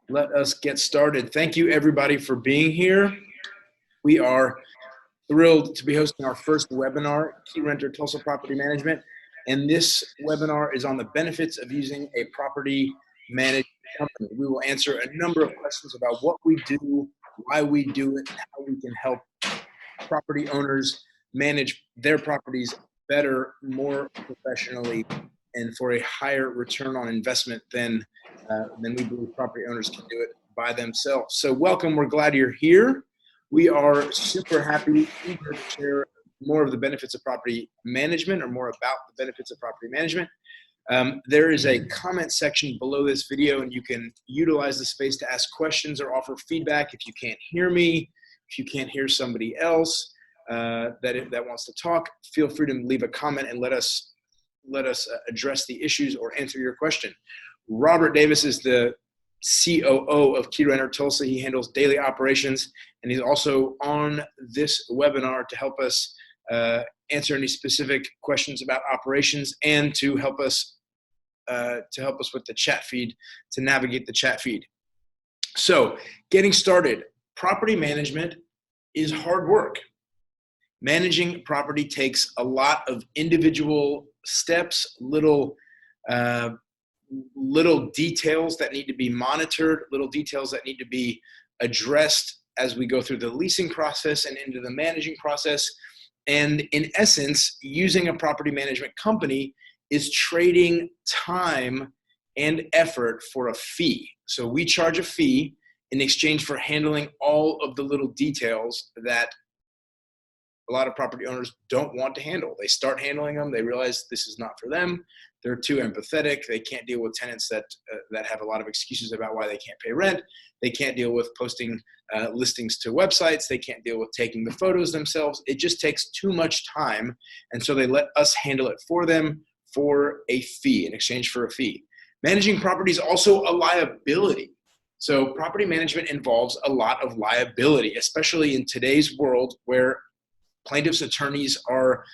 Let us get started. Thank you everybody for being here. We are thrilled to be hosting our first webinar, Keyrenter Tulsa Property Management. And this webinar is on the benefits of using a property management company. We will answer a number of questions about what we do, why we do it, and how we can help property owners manage their properties better, more professionally, and for a higher return on investment than we believe property owners can do it by themselves. So welcome, we're glad you're here. We are super happy, eager to share more of the benefits of property management, or more about the benefits of property management. There is a comment section below this video, and you can utilize the space to ask questions or offer feedback. If you can't hear me, if you can't hear somebody else that wants to talk, feel free to leave a comment and let us address the issues or answer your question. Robert Davis is the COO of KeyrenterTulsa. He handles daily operations, and he's also on this webinar to help us answer any specific questions about operations and to help us with the chat feed, to navigate the chat feed. So, getting started, property management is hard work. Managing property takes a lot of individual steps, little details that need to be monitored, little details that need to be addressed as we go through the leasing process and into the managing process. And in essence, using a property management company is trading time and effort for a fee. So we charge a fee in exchange for handling all of the little details that a lot of property owners don't want to handle. They start handling them, they realize this is not for them. They're too empathetic. They can't deal with tenants that have a lot of excuses about why they can't pay rent. They can't deal with posting listings to websites. They can't deal with taking the photos themselves. It just takes too much time, and so they let us handle it for them for a fee, in exchange for a fee. Managing property is also a liability. So property management involves a lot of liability, especially in today's world where plaintiffs' attorneys are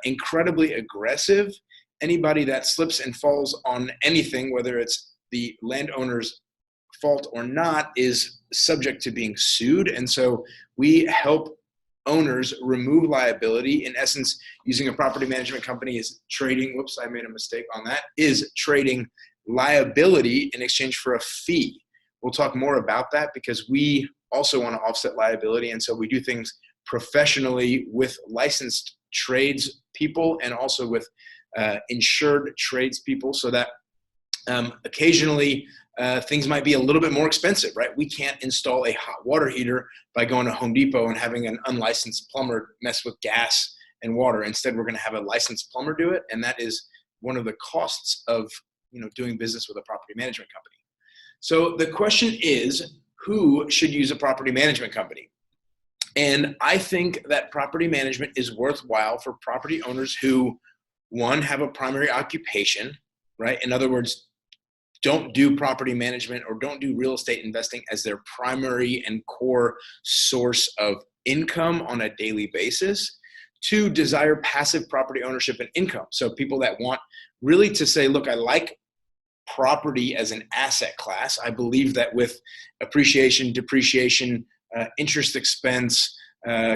incredibly aggressive. Anybody that slips and falls on anything, whether it's the landowner's fault or not, is subject to being sued. And so we help owners remove liability. In essence, using a property management company is trading, whoops, I made a mistake on that, is trading liability in exchange for a fee. We'll talk more about that because we also want to offset liability. And so we do things professionally with licensed trades people and also with insured tradespeople, so that occasionally things might be a little bit more expensive, right? We can't install a hot water heater by going to Home Depot and having an unlicensed plumber mess with gas and water. Instead, we're going to have a licensed plumber do it, and that is one of the costs of doing business with a property management company. So the question is, who should use a property management company? And I think that property management is worthwhile for property owners who, one, have a primary occupation, right? In other words, don't do property management or don't do real estate investing as their primary and core source of income on a daily basis. Two, desire passive property ownership and income. So people that want really to say, look, I like property as an asset class. I believe that with appreciation, depreciation, interest expense,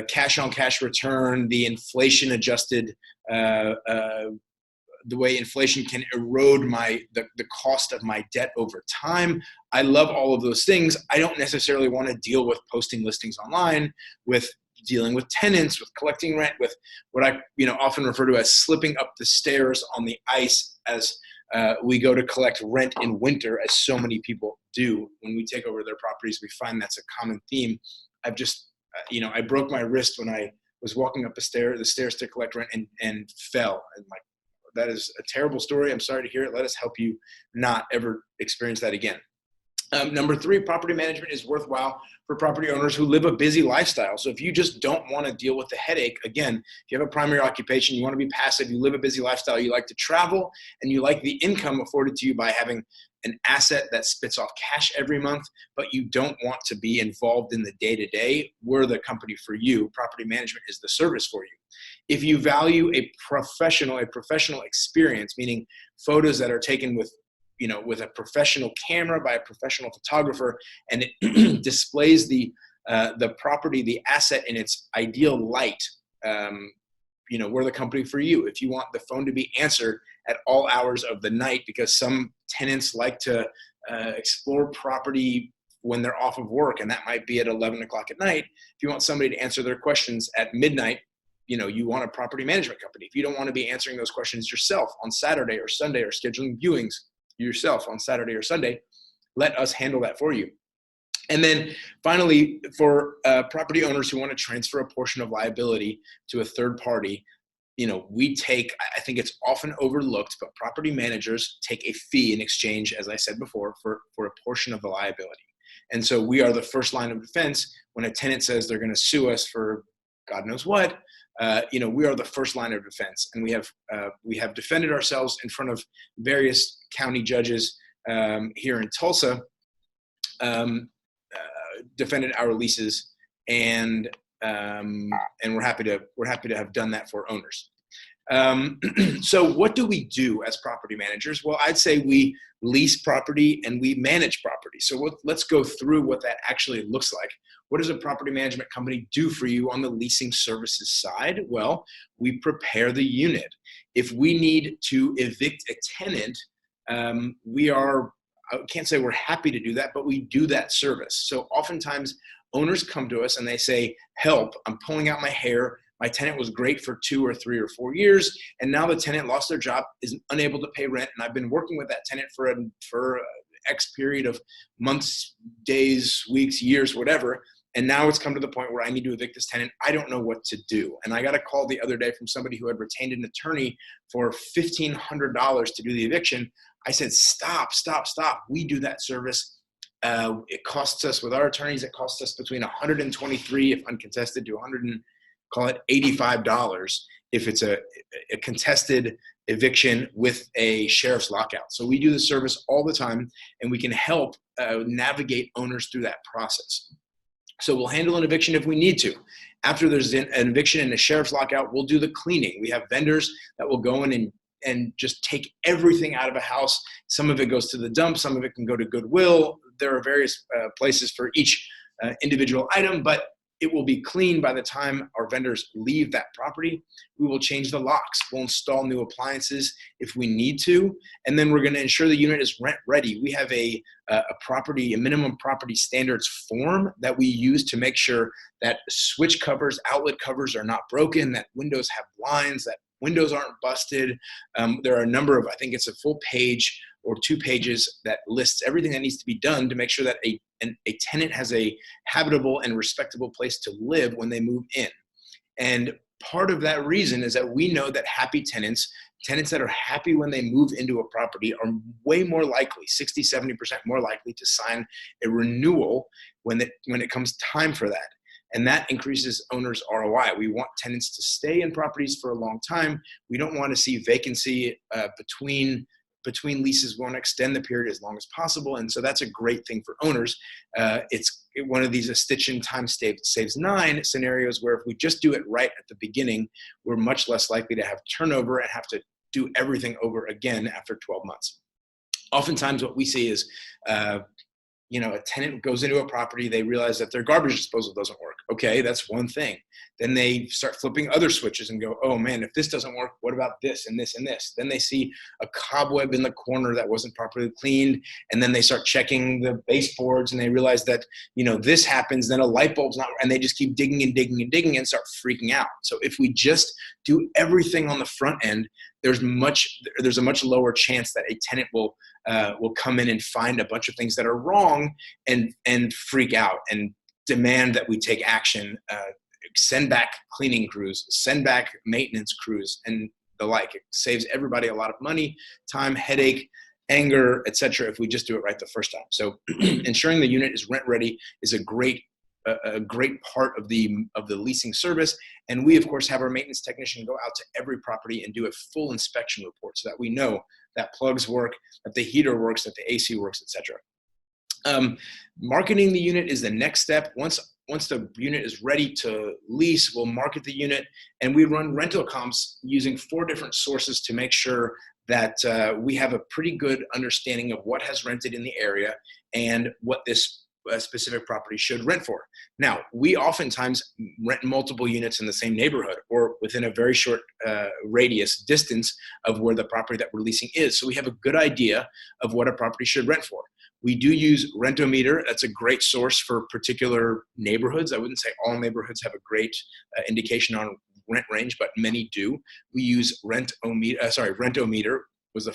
cash on cash return, the inflation adjusted, the way inflation can erode the cost of my debt over time. I love all of those things. I don't necessarily want to deal with posting listings online, with dealing with tenants, with collecting rent, with what I often refer to as slipping up the stairs on the ice as we go to collect rent in winter, as so many people do when we take over their properties. We find that's a common theme. I've just, I broke my wrist when I was walking up the stairs to collect rent and fell. And that is a terrible story. I'm sorry to hear it. Let us help you not ever experience that again. Number three, property management is worthwhile for property owners who live a busy lifestyle. So if you just don't want to deal with the headache, again, if you have a primary occupation, you want to be passive, you live a busy lifestyle, you like to travel, and you like the income afforded to you by having an asset that spits off cash every month, but you don't want to be involved in the day-to-day, we're the company for you. Property management is the service for you. If you value a professional experience, meaning photos that are taken with, with a professional camera by a professional photographer, and it displays the property, the asset in its ideal light, we're the company for you. If you want the phone to be answered at all hours of the night, because some tenants like to explore property when they're off of work, and that might be at 11 o'clock at night. If you want somebody to answer their questions at midnight, you want a property management company. If you don't want to be answering those questions yourself on Saturday or Sunday, or scheduling viewings yourself on Saturday or Sunday, let us handle that for you. And then finally, for property owners who want to transfer a portion of liability to a third party, we take, I think it's often overlooked, but property managers take a fee in exchange, as I said before, for a portion of the liability. And so we are the first line of defense when a tenant says they're going to sue us for God knows what. We are the first line of defense, and we have defended ourselves in front of various county judges here in Tulsa, defended our leases, and we're happy to have done that for owners. So what do we do as property managers? Well, I'd say we lease property and we manage property. So let's go through what that actually looks like. What does a property management company do for you on the leasing services side? Well, we prepare the unit. If we need to evict a tenant, I can't say we're happy to do that, but we do that service. So oftentimes owners come to us and they say, help, I'm pulling out my hair. My tenant was great for 2 or 3 or 4 years, and now the tenant lost their job, is unable to pay rent, and I've been working with that tenant for X period of months, days, weeks, years, whatever, and now it's come to the point where I need to evict this tenant. I don't know what to do. And I got a call the other day from somebody who had retained an attorney for $1,500 to do the eviction. I said, stop. We do that service. It costs us, with our attorneys, it costs us between $123 if uncontested to $85 if it's a contested eviction with a sheriff's lockout. So we do the service all the time, and we can help navigate owners through that process. So we'll handle an eviction if we need to. After there's an eviction and a sheriff's lockout, we'll do the cleaning. We have vendors that will go in and just take everything out of a house. Some of it goes to the dump. Some of it can go to Goodwill. There are various places for each individual item, but it will be clean by the time our vendors leave that property. We will change the locks. We'll install new appliances if we need to. And then we're going to ensure the unit is rent ready. We have a minimum property standards form that we use to make sure that switch covers, outlet covers are not broken, that windows have blinds, that windows aren't busted. There are a number of, I think it's a full page or 2 pages that lists everything that needs to be done to make sure that a tenant has a habitable and respectable place to live when they move in. And part of that reason is that we know that happy tenants that are happy when they move into a property, are way more likely, 60-70% more likely to sign a renewal when it comes time for that. And that increases owners' ROI. We want tenants to stay in properties for a long time. We don't want to see vacancy between leases. We want to extend the period as long as possible. And so that's a great thing for owners. It's one of these a stitch in time saves 9 scenarios where if we just do it right at the beginning, we're much less likely to have turnover and have to do everything over again after 12 months. Oftentimes what we see is, a tenant goes into a property, they realize that their garbage disposal doesn't work. Okay, that's one thing. Then they start flipping other switches and go, oh man, if this doesn't work, what about this and this and this? Then they see a cobweb in the corner that wasn't properly cleaned. And then they start checking the baseboards and they realize that, this happens, then a light bulb's not, and they just keep digging and digging and digging and start freaking out. So if we just do everything on the front end, there's a much lower chance that a tenant will come in and find a bunch of things that are wrong and freak out and demand that we take action, send back cleaning crews, send back maintenance crews, and the like. It saves everybody a lot of money, time, headache, anger, etc. if we just do it right the first time. So ensuring the unit is rent ready is a great part of the leasing service. And we, of course, have our maintenance technician go out to every property and do a full inspection report so that we know that plugs work, that the heater works, that the AC works, etc. Marketing the unit is the next step. Once the unit is ready to lease, we'll market the unit, and we run rental comps using 4 different sources to make sure that we have a pretty good understanding of what has rented in the area and what this specific property should rent for. Now, we oftentimes rent multiple units in the same neighborhood or within a very short radius distance of where the property that we're leasing is. So we have a good idea of what a property should rent for. We do use Rentometer. That's a great source for particular neighborhoods. I wouldn't say all neighborhoods have a great indication on rent range, but many do. We use Rentometer was the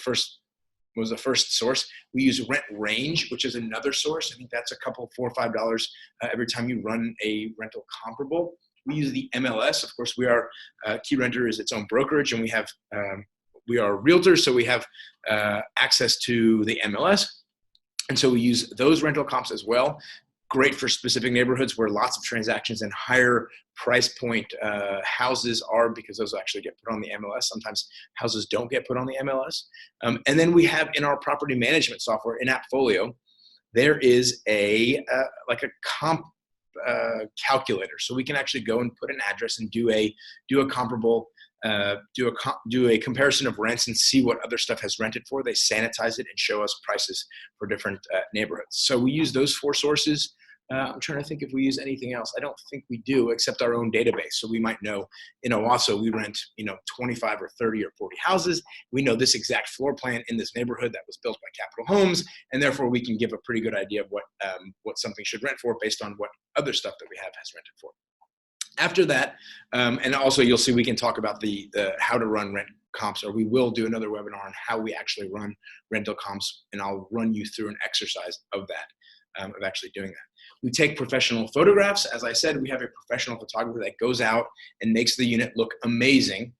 first source. We use Rent Range, which is another source. I think that's a couple, $4 or $5 every time you run a rental comparable. We use the MLS. Of course, we are Keyrenter is its own brokerage, and we are realtors, so we have access to the MLS. And so we use those rental comps as well. Great for specific neighborhoods where lots of transactions and higher price point houses are, because those actually get put on the MLS. Sometimes houses don't get put on the MLS. And then we have in our property management software, in AppFolio, there is a comp calculator. So we can actually go and put an address and do a comparable, do a comparison of rents and see what other stuff has rented for. They sanitize it and show us prices for different neighborhoods. So we use those 4 sources. I'm trying to think if we use anything else. I don't think we do, except our own database. So we might know in Owasso we rent 25 or 30 or 40 houses. We know this exact floor plan in this neighborhood that was built by Capital Homes, and therefore we can give a pretty good idea of what something should rent for based on what other stuff that we have has rented for. After that, and also you'll see we can talk about the how to run rent comps, or we will do another webinar on how we actually run rental comps, and I'll run you through an exercise of that, of actually doing that. We take professional photographs. As I said, we have a professional photographer that goes out and makes the unit look amazing.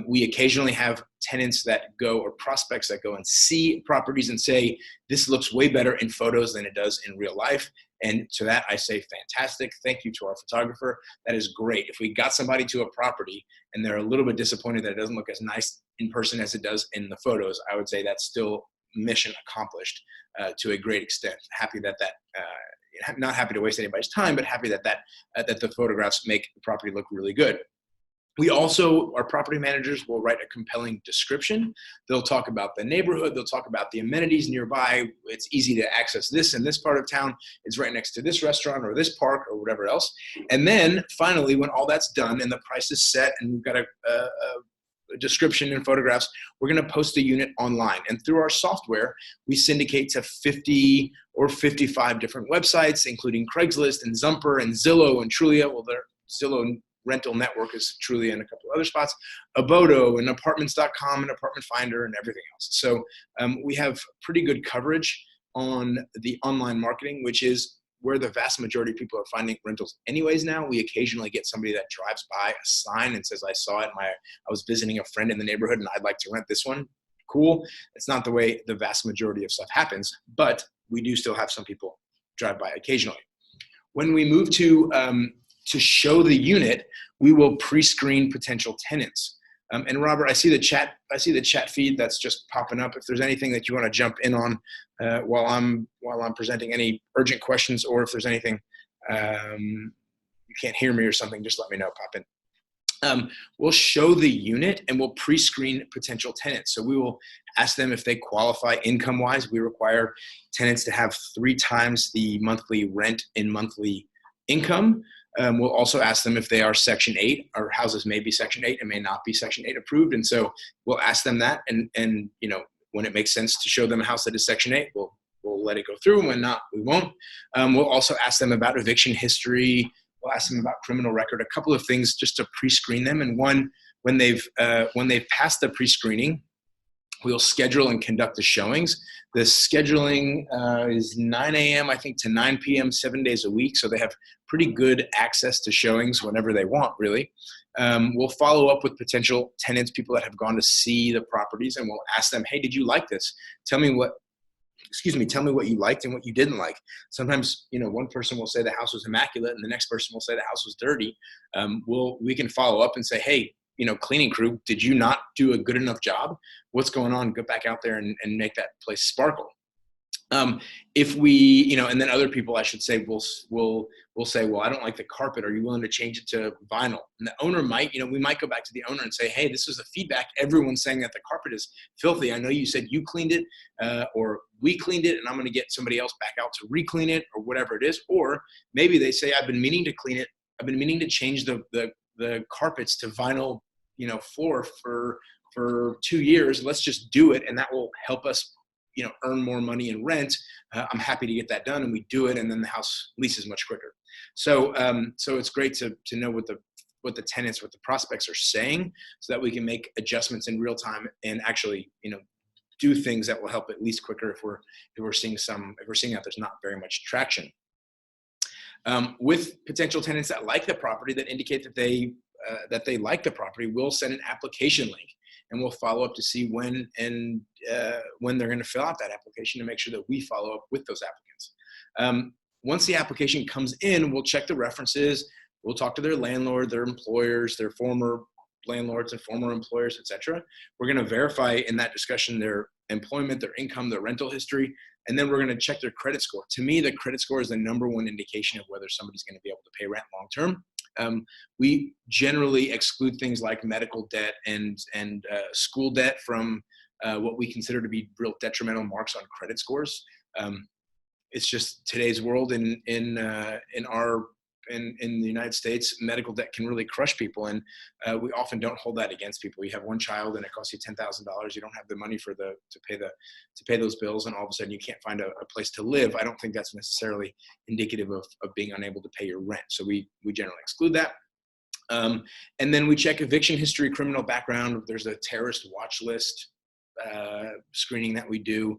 We occasionally have tenants that go, or prospects that go and see properties and say, this looks way better in photos than it does in real life. And to that, I say, fantastic. Thank you to our photographer. That is great. If we got somebody to a property and they're a little bit disappointed that it doesn't look as nice in person as it does in the photos, I would say that's still mission accomplished to a great extent. Happy that not happy to waste anybody's time, but happy that the photographs make the property look really good. We also, our property managers will write a compelling description. They'll talk about the neighborhood. They'll talk about the amenities nearby. It's easy to access this in this part of town. It's right next to this restaurant or this park or whatever else. And then finally, when all that's done and the price is set and we've got a description and photographs, we're going to post the unit online. And through our software, we syndicate to 50 or 55 different websites, including Craigslist and Zumper and Zillow and Trulia. Well, their Zillow rental network is Trulia and a couple of other spots, Abodo and Apartments.com and Apartment Finder and everything else. So we have pretty good coverage on the online marketing, which is where the vast majority of people are finding rentals anyways now. We occasionally get somebody that drives by a sign and says, I saw it, I was visiting a friend in the neighborhood and I'd like to rent this one. Cool. It's not the way the vast majority of stuff happens, but we do still have some people drive by occasionally. When we move to show the unit, we will pre-screen potential tenants. And Robert, I see the chat feed that's just popping up. If there's anything that you want to jump in on while I'm presenting, any urgent questions, or if there's anything you can't hear me or something, just let me know. Pop in. We'll show the unit and we'll pre-screen potential tenants. So we will ask them if they qualify income-wise. We require tenants to have 3 times the monthly rent in monthly income. We'll also ask them if they are Section 8. Our houses may be Section 8 and may not be Section 8 approved. And so we'll ask them that. And when it makes sense to show them a house that is Section 8, we'll let it go through. When not, we won't. We'll also ask them about eviction history. We'll ask them about criminal record, a couple of things just to pre-screen them. And when they've passed the pre-screening, we'll schedule and conduct the showings. The scheduling is 9 a.m., I think, to 9 p.m., 7 days a week. So they have pretty good access to showings whenever they want, really. We'll follow up with potential tenants, people that have gone to see the properties, and we'll ask them, hey, did you like this? Tell me what you liked and what you didn't like. Sometimes, one person will say the house was immaculate and the next person will say the house was dirty. We can follow up and say, hey, cleaning crew, did you not do a good enough job? What's going on? Go back out there and make that place sparkle. If we, and then other people, I should say, will say, well, I don't like the carpet. Are you willing to change it to vinyl? And the owner might, we might go back to the owner and say, hey, this is the feedback. Everyone's saying that the carpet is filthy. I know you said you cleaned it, or we cleaned it, and I'm going to get somebody else back out to re-clean it, or whatever it is. Or maybe they say, I've been meaning to clean it. I've been meaning to change the carpets to vinyl, floor for 2 years. Let's just do it, and that will help us earn more money in rent. I'm happy to get that done, and we do it, and then the house leases much quicker. So it's great to know what the tenants, what the prospects are saying, so that we can make adjustments in real time and actually do things that will help at least quicker if we're seeing that there's not very much traction. With potential tenants that like the property, that indicate that they like the property, we'll send an application link, and we'll follow up to see when they're going to fill out that application, to make sure that we follow up with those applicants. Once the application comes in, we'll check the references. We'll talk to their landlord, their employers, their former landlords and former employers, etc. We're going to verify in that discussion their employment, their income, their rental history, and then we're going to check their credit score. To me, the credit score is the #1 indication of whether somebody's going to be able to pay rent long term. We generally exclude things like medical debt and school debt from what we consider to be real detrimental marks on credit scores. It's just today's world. In the United States, medical debt can really crush people, and we often don't hold that against people. You have one child and it costs you $10,000. You don't have the money to pay those bills, and all of a sudden you can't find a place to live. I don't think that's necessarily indicative of being unable to pay your rent. So we generally exclude that. And then we check eviction history, criminal background. There's a terrorist watch list screening that we do,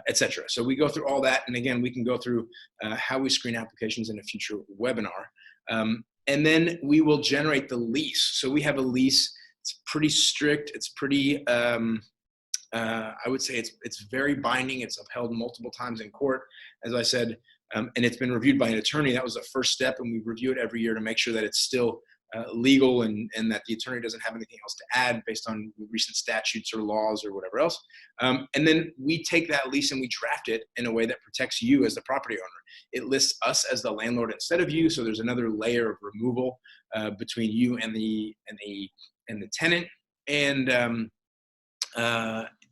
etc. So we go through all that, and again, we can go through how we screen applications in a future webinar. And then we will generate the lease. So we have a lease. It's pretty strict. It's pretty, I would say it's very binding. It's upheld multiple times in court, as I said, and it's been reviewed by an attorney. That was the first step, and we review it every year to make sure that it's still legal, and that the attorney doesn't have anything else to add based on recent statutes or laws or whatever else. And then we take that lease and we draft it in a way that protects you as the property owner. It lists us as the landlord instead of you, so there's another layer of removal between you and the tenant. And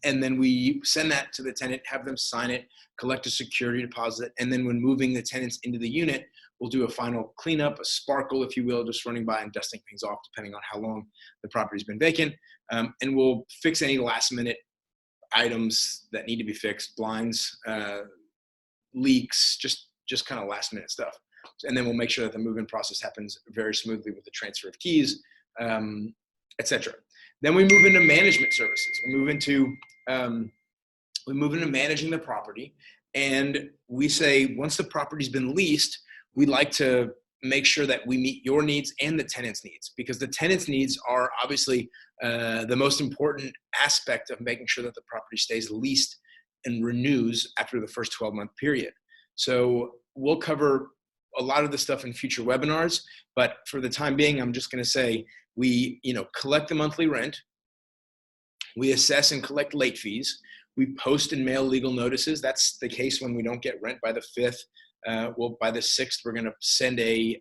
then we send that to the tenant, have them sign it, collect a security deposit, and then when moving the tenants into the unit, we'll do a final cleanup, a sparkle, if you will, just running by and dusting things off, depending on how long the property's been vacant. And we'll fix any last-minute items that need to be fixed, blinds, leaks, just kind of last-minute stuff. And then we'll make sure that the move-in process happens very smoothly with the transfer of keys, etc. Then we move into management services. We move into managing the property, and we say once the property's been leased, we'd like to make sure that we meet your needs and the tenant's needs, because the tenant's needs are obviously the most important aspect of making sure that the property stays leased and renews after the first 12-month period. So we'll cover a lot of the stuff in future webinars, but for the time being, I'm just going to say we collect the monthly rent, we assess and collect late fees, we post and mail legal notices. That's the case when we don't get rent by the 5th. Well, by the 6th, we're going to send a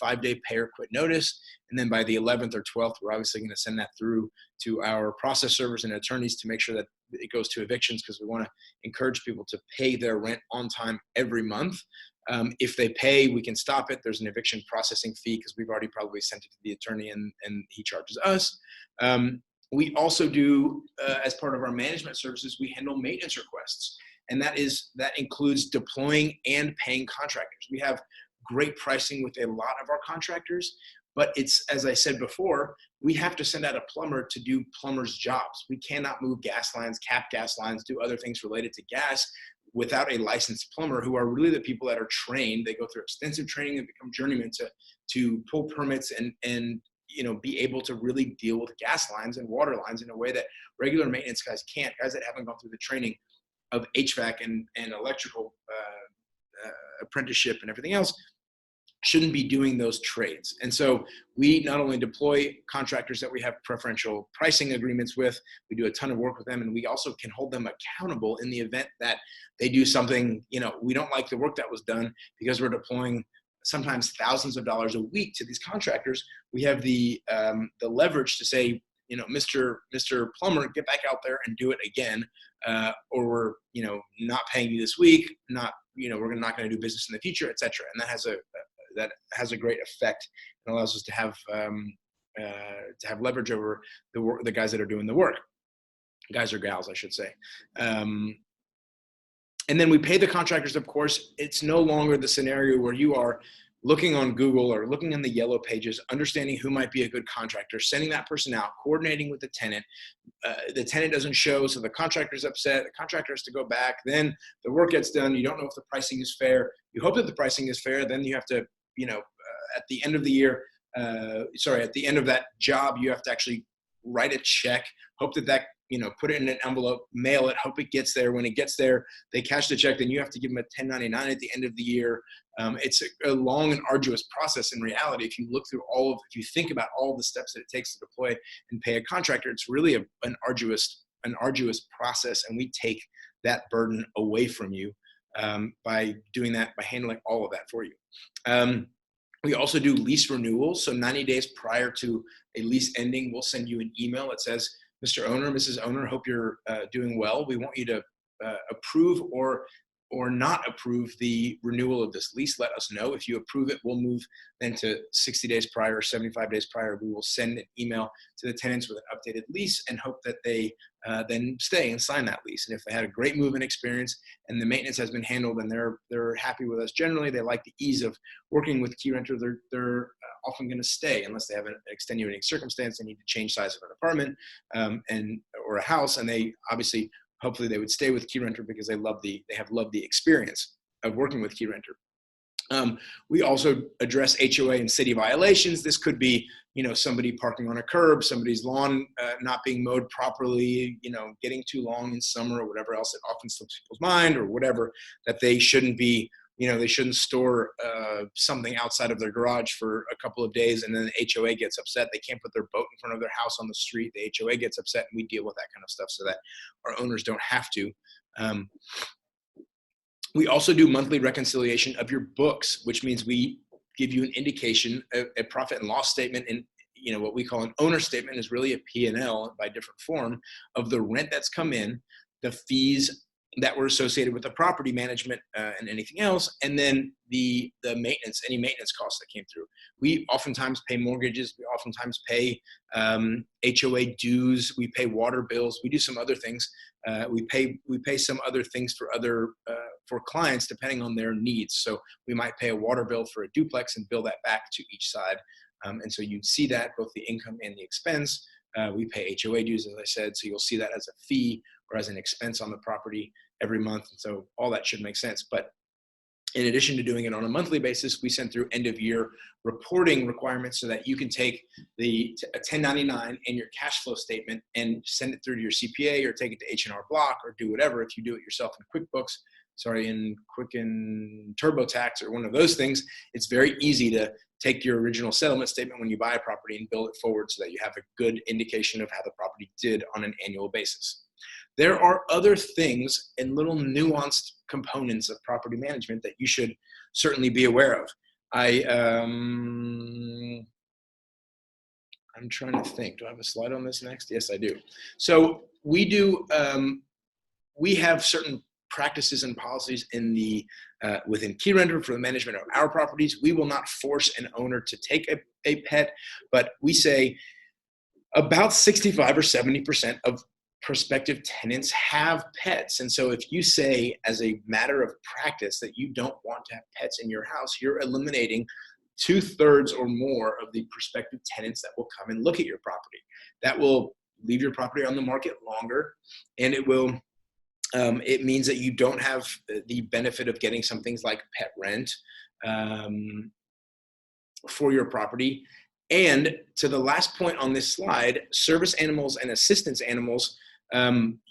5-day pay or quit notice. And then by the 11th or 12th, we're obviously going to send that through to our process servers and attorneys to make sure that it goes to evictions, because we want to encourage people to pay their rent on time every month. If they pay, we can stop it. There's an eviction processing fee because we've already probably sent it to the attorney and he charges us. We also do, as part of our management services, we handle maintenance requests. And that includes deploying and paying contractors. We have great pricing with a lot of our contractors, but it's, as I said before, we have to send out a plumber to do plumber's jobs. We cannot move gas lines, cap gas lines, do other things related to gas without a licensed plumber, who are really the people that are trained. They go through extensive training and become journeymen to pull permits and be able to really deal with gas lines and water lines in a way that regular maintenance guys can't. Guys that haven't gone through the training of HVAC and electrical apprenticeship and everything else shouldn't be doing those trades. And so we not only deploy contractors that we have preferential pricing agreements with, we do a ton of work with them, and we also can hold them accountable in the event that they do something, we don't like the work that was done, because we're deploying sometimes thousands of dollars a week to these contractors. We have the leverage to say, Mr. Plumber, get back out there and do it again, or we're, not paying you this week, we're not going to do business in the future, et cetera. And that has a great effect and allows us to have leverage over the guys that are doing the work, guys or gals, I should say. And then we pay the contractors, of course. It's no longer the scenario where you are looking on Google or looking in the yellow pages, understanding who might be a good contractor, sending that person out, coordinating with the tenant. The tenant doesn't show, so the contractor's upset. The contractor has to go back. Then the work gets done. You don't know if the pricing is fair. You hope that the pricing is fair. Then you have to, at the end of the year, at the end of that job, you have to actually write a check, hope that put it in an envelope, mail it, hope it gets there. When it gets there, they cash the check. Then you have to give them a 1099 at the end of the year. It's a long and arduous process in reality. If you think about all the steps that it takes to deploy and pay a contractor, it's really an arduous process. And we take that burden away from you by doing that, by handling all of that for you. We also do lease renewals. So 90 days prior to a lease ending, we'll send you an email that says, Mr. Owner, Mrs. Owner, hope you're doing well. We want you to approve or not approve the renewal of this lease. Let us know. If you approve it, we'll move then to 60 days prior or 75 days prior. We will send an email to the tenants with an updated lease and hope that they then stay and sign that lease. And if they had a great move-in experience and the maintenance has been handled and they're happy with us generally, they like the ease of working with Keyrenter, they're often going to stay unless they have an extenuating circumstance. They need to change size of an apartment or a house, and they obviously, hopefully they would stay with Keyrenter because they have loved the experience of working with Keyrenter. We also address HOA and city violations. This could be, somebody parking on a curb, somebody's lawn not being mowed properly, getting too long in summer or whatever else that often slips people's mind, or whatever, that they shouldn't be, they shouldn't store something outside of their garage for a couple of days, and then the HOA gets upset. They can't put their boat in front of their house on the street. The HOA gets upset, and we deal with that kind of stuff so that our owners don't have to. We also do monthly reconciliation of your books, which means we give you an indication, a profit and loss statement, and what we call an owner statement is really a P&L by different form of the rent that's come in, the fees that were associated with the property management and anything else, and then the maintenance, any maintenance costs that came through. We oftentimes pay mortgages. We oftentimes pay HOA dues. We pay water bills. We do some other things. We pay some other things for clients depending on their needs. So we might pay a water bill for a duplex and bill that back to each side. And so you'd see that, both the income and the expense. We pay HOA dues, as I said, so you'll see that as a fee or as an expense on the property every month. And so all that should make sense. But in addition to doing it on a monthly basis, we send through end of year reporting requirements so that you can take a 1099 and your cash flow statement and send it through to your CPA or take it to H&R Block or do whatever. If you do it yourself in QuickBooks, in Quicken TurboTax or one of those things, it's very easy to take your original settlement statement when you buy a property and build it forward so that you have a good indication of how the property did on an annual basis. There are other things and little nuanced components of property management that you should certainly be aware of. I'm trying to think. Do I have a slide on this next? Yes, I do. So we have certain practices and policies within Keyrenter for the management of our properties. We will not force an owner to take a pet, but we say about 65 or 70% of prospective tenants have pets. And so if you say as a matter of practice that you don't want to have pets in your house, you're eliminating 2/3 or more of the prospective tenants that will come and look at your property. That will leave your property on the market longer, and it means that you don't have the benefit of getting some things like pet rent for your property. And to the last point on this slide, service animals and assistance animals,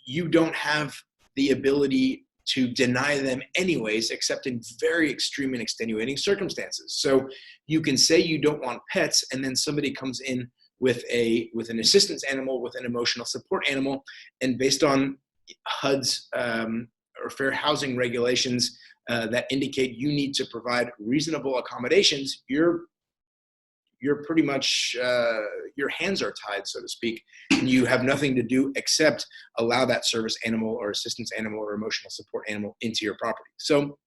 you don't have the ability to deny them anyways, except in very extreme and extenuating circumstances. So you can say you don't want pets, and then somebody comes in with an assistance animal, with an emotional support animal, and based on HUD's or fair housing regulations that indicate you need to provide reasonable accommodations, you're pretty much, your hands are tied, so to speak, and you have nothing to do except allow that service animal or assistance animal or emotional support animal into your property. So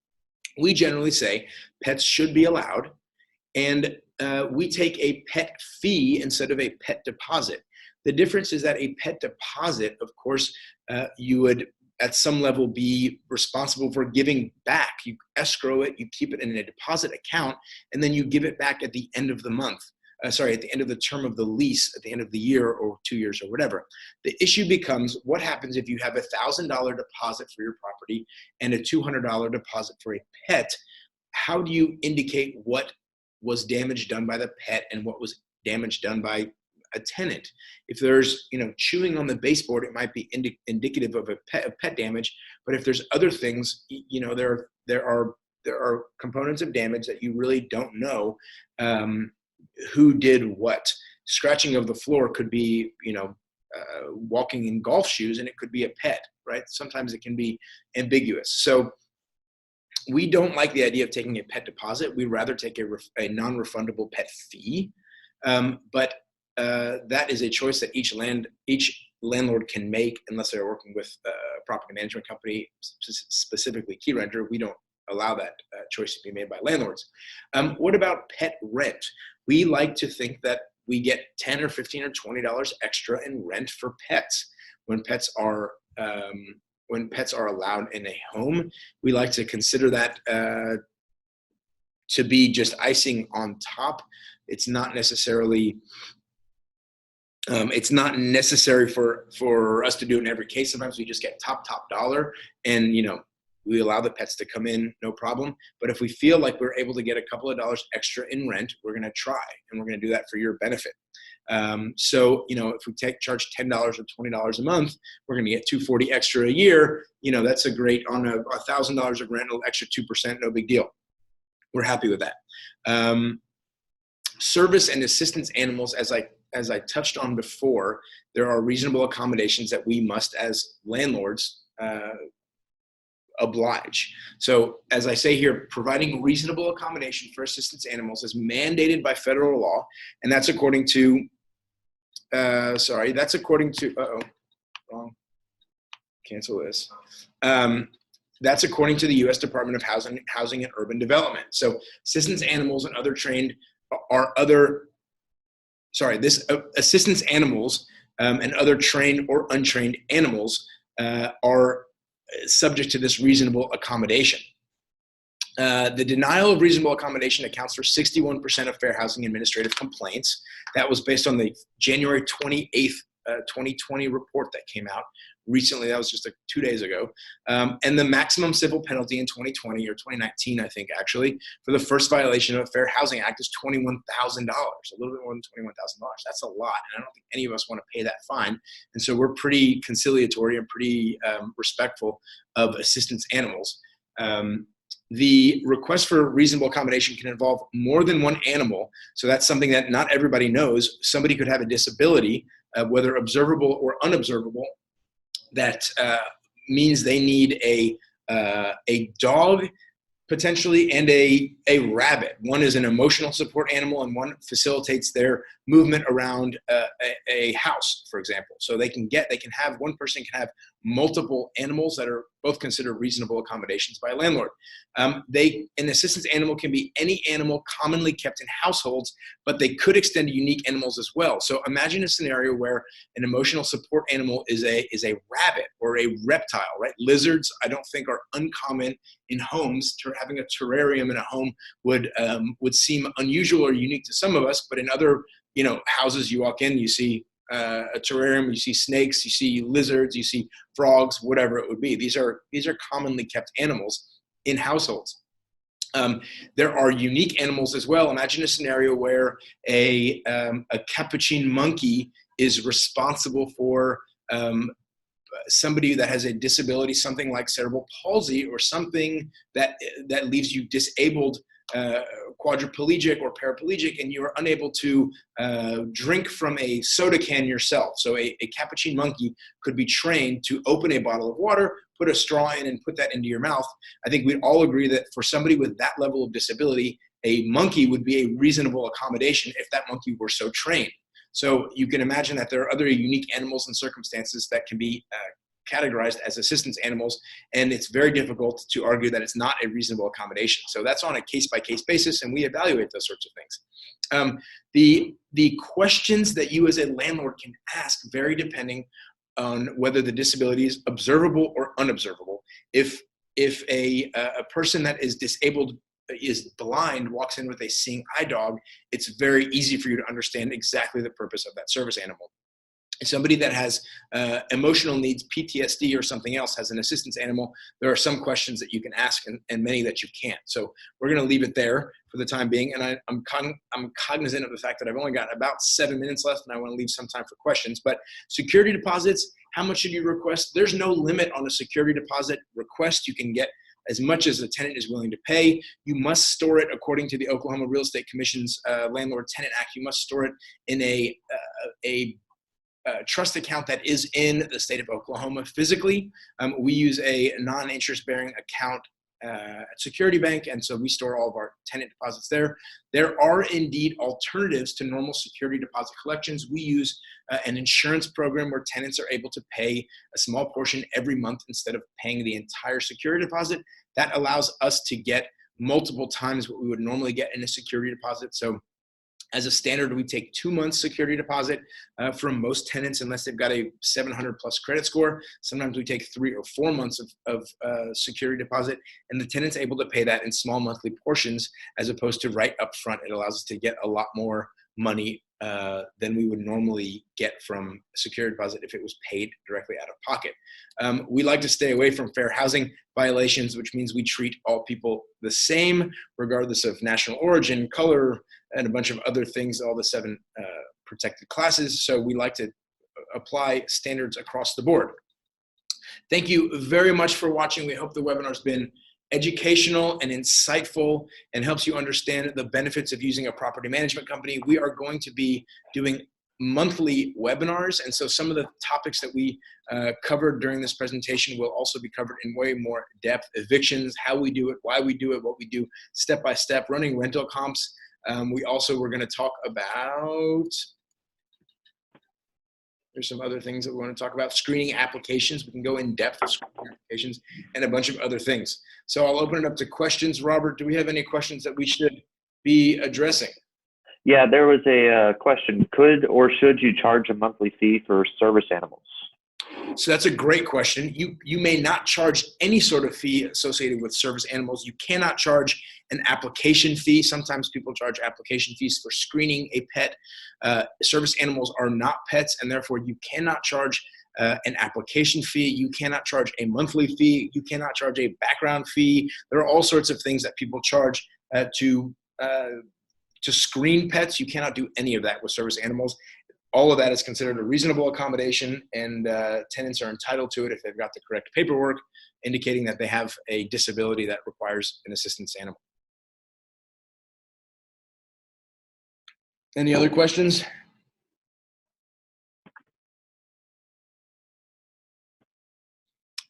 we generally say pets should be allowed, and we take a pet fee instead of a pet deposit. The difference is that a pet deposit, of course, you would at some level be responsible for giving back. You escrow it, you keep it in a deposit account, and then you give it back at the end of the month. At the end of the term of the lease, at the end of the year or 2 years or whatever. The issue becomes, what happens if you have $1,000 deposit for your property and a $200 deposit for a pet? How do you indicate what was damage done by the pet and what was damage done by a tenant? If there's chewing on the baseboard, it might be indicative of a pet damage. But if there's other things, there are components of damage that you really don't know who did what. Scratching of the floor could be walking in golf shoes, and it could be a pet, right? Sometimes it can be ambiguous. So we don't like the idea of taking a pet deposit. We'd rather take a non-refundable pet fee. But that is a choice that each landlord can make, unless they're working with a property management company, specifically Keyrenter. We don't allow that choice to be made by landlords. What about pet rent? We like to think that we get $10 or $15 or $20 extra in rent for pets when pets are allowed in a home. We like to consider that to be just icing on top. It's not necessarily for us to do it in every case. Sometimes we just get top dollar, and we allow the pets to come in, no problem. But if we feel like we're able to get a couple of dollars extra in rent, we're going to try, and we're going to do that for your benefit. So if we charge $10 or $20 a month, we're going to get $240 extra a year. That's a great, on $1,000 of rent, extra 2%, no big deal. We're happy with that. Service and assistance animals, as I touched on before, there are reasonable accommodations that we must, as landlords, oblige. So as I say here, providing reasonable accommodation for assistance animals is mandated by federal law, and that's according to, wrong, cancel this. That's according to the U.S. Department of Housing and Urban Development. So assistance animals and assistance animals and other trained or untrained animals are subject to this reasonable accommodation. The denial of reasonable accommodation accounts for 61% of fair housing administrative complaints. That was based on the January 28th, 2020 report that came out recently. That was just 2 days ago. And the maximum civil penalty in 2020 or 2019, I think actually, for the first violation of the Fair Housing Act is $21,000, a little bit more than $21,000. That's a lot, and I don't think any of us want to pay that fine. And so we're pretty conciliatory and pretty respectful of assistance animals. The request for reasonable accommodation can involve more than one animal. So that's something that not everybody knows. Somebody could have a disability, whether observable or unobservable, that means they need a dog potentially and a rabbit. One is an emotional support animal, and one facilitates their movement around a house, for example. So one person can have multiple animals that are both considered reasonable accommodations by a landlord. An assistance animal can be any animal commonly kept in households, but they could extend to unique animals as well. So imagine a scenario where an emotional support animal is a rabbit or a reptile, right? Lizards, I don't think, are uncommon in homes. Having a terrarium in a home would seem unusual or unique to some of us, but in other houses you walk in, you see a terrarium, you see snakes, you see lizards, you see frogs, whatever it would be. These are commonly kept animals in households. There are unique animals as well. Imagine a scenario where a capuchin monkey is responsible for somebody that has a disability, something like cerebral palsy, or something that leaves you disabled, quadriplegic or paraplegic, and you are unable to drink from a soda can yourself. So a capuchin monkey could be trained to open a bottle of water, put a straw in, and put that into your mouth. I think we'd all agree that for somebody with that level of disability, a monkey would be a reasonable accommodation if that monkey were so trained. So you can imagine that there are other unique animals and circumstances that can be categorized as assistance animals, and it's very difficult to argue that it's not a reasonable accommodation. So that's on a case-by-case basis, and we evaluate those sorts of things. The questions that you as a landlord can ask vary depending on whether the disability is observable or unobservable. If a person that is disabled, is blind, walks in with a seeing eye dog, it's very easy for you to understand exactly the purpose of that service animal. Somebody that has emotional needs, PTSD or something else, has an assistance animal, there are some questions that you can ask and many that you can't. So we're going to leave it there for the time being. And I'm cognizant of the fact that I've only got about 7 minutes left, and I want to leave some time for questions. But security deposits, how much should you request? There's no limit on a security deposit request. You can get as much as the tenant is willing to pay. You must store it according to the Oklahoma Real Estate Commission's Landlord Tenant Act. You must store it in a trust account that is in the state of Oklahoma physically. We use a non-interest bearing account at Security Bank, and so we store all of our tenant deposits there. There are indeed alternatives to normal security deposit collections. We use an insurance program where tenants are able to pay a small portion every month instead of paying the entire security deposit. That allows us to get multiple times what we would normally get in a security deposit. So as a standard, we take 2 months security deposit from most tenants, unless they've got a 700 plus credit score. Sometimes we take 3 or 4 months of security deposit, and the tenant's able to pay that in small monthly portions as opposed to right up front. It allows us to get a lot more money than we would normally get from a security deposit if it was paid directly out of pocket. We like to stay away from fair housing violations, which means we treat all people the same, regardless of national origin, color, and a bunch of other things, all the 7 protected classes. So we like to apply standards across the board. Thank you very much for watching. We hope the webinar's been educational and insightful and helps you understand the benefits of using a property management company. We are going to be doing monthly webinars, and so some of the topics that we covered during this presentation will also be covered in way more depth. Evictions, how we do it, why we do it, what we do step by step, running rental comps. We're going to talk about, there's some other things that we want to talk about. Screening applications. We can go in depth with screening applications and a bunch of other things. So I'll open it up to questions. Robert, do we have any questions that we should be addressing? Yeah, there was a question. Could or should you charge a monthly fee for service animals? So that's a great question. You may not charge any sort of fee associated with service animals. You cannot charge an application fee. Sometimes people charge application fees for screening a pet. Service animals are not pets, and therefore you cannot charge an application fee. You cannot charge a monthly fee. You cannot charge a background fee. There are all sorts of things that people charge to screen pets. You cannot do any of that with service animals. All of that is considered a reasonable accommodation, and tenants are entitled to it if they've got the correct paperwork indicating that they have a disability that requires an assistance animal. Any other questions?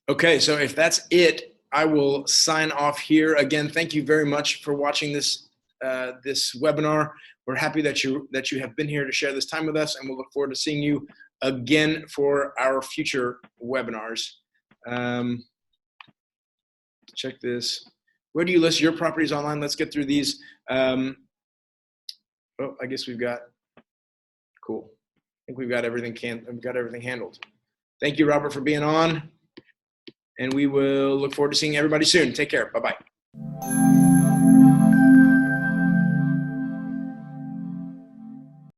Okay, so if that's it, I will sign off here. Again, thank you very much for watching this webinar. We're happy that you have been here to share this time with us, and we'll look forward to seeing you again for our future webinars. Check this. Where do you list your properties online? Let's get through these. I guess we've got, cool. I think we've got everything handled. Thank you, Robert, for being on, and we will look forward to seeing everybody soon. Take care. Bye-bye.